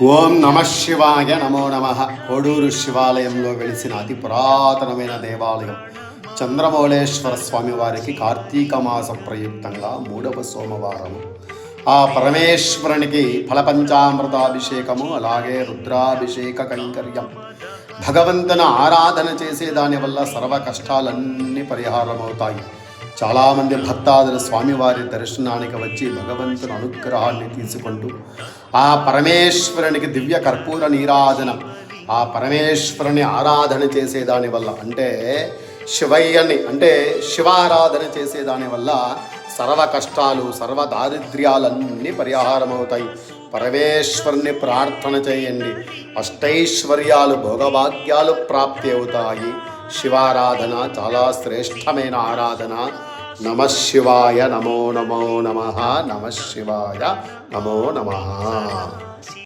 ఓం నమ శివాయ నమో నమ. కోడూరు శివాలయంలో వెలిసిన అతి పురాతనమైన దేవాలయం చంద్రమౌళేశ్వర స్వామి వారికి కార్తీక మాస ప్రయుక్తంగా 3వ సోమవారము ఆ పరమేశ్వరునికి ఫలపంచామృతాభిషేకము, అలాగే రుద్రాభిషేక కైంకర్యం. భగవంతుని ఆరాధన చేసే దానివల్ల సర్వ కష్టాలన్నీ పరిహారమవుతాయి. చాలామంది భక్తాదులు స్వామివారి దర్శనానికి వచ్చి భగవంతుని అనుగ్రహాన్ని తీసుకుంటూ ఆ పరమేశ్వరునికి దివ్య కర్పూర నీరాజనం, ఆ పరమేశ్వరుని ఆరాధన చేసేదాని వల్ల, అంటే శివయ్యని అంటే శివారాధన చేసేదాని వల్ల సర్వ కష్టాలు, సర్వ దారిద్ర్యాలన్నీ పరిహారమవుతాయి. పరమేశ్వరుని ప్రార్థన చేయండి, అష్టైశ్వర్యాలు, భోగభాగ్యాలు ప్రాప్తి అవుతాయి. శివారాధన చాలా శ్రేష్టమైన ఆరాధన. నమ శివాయ నమో నమో నమః. నమ శివాయ నమో నమః.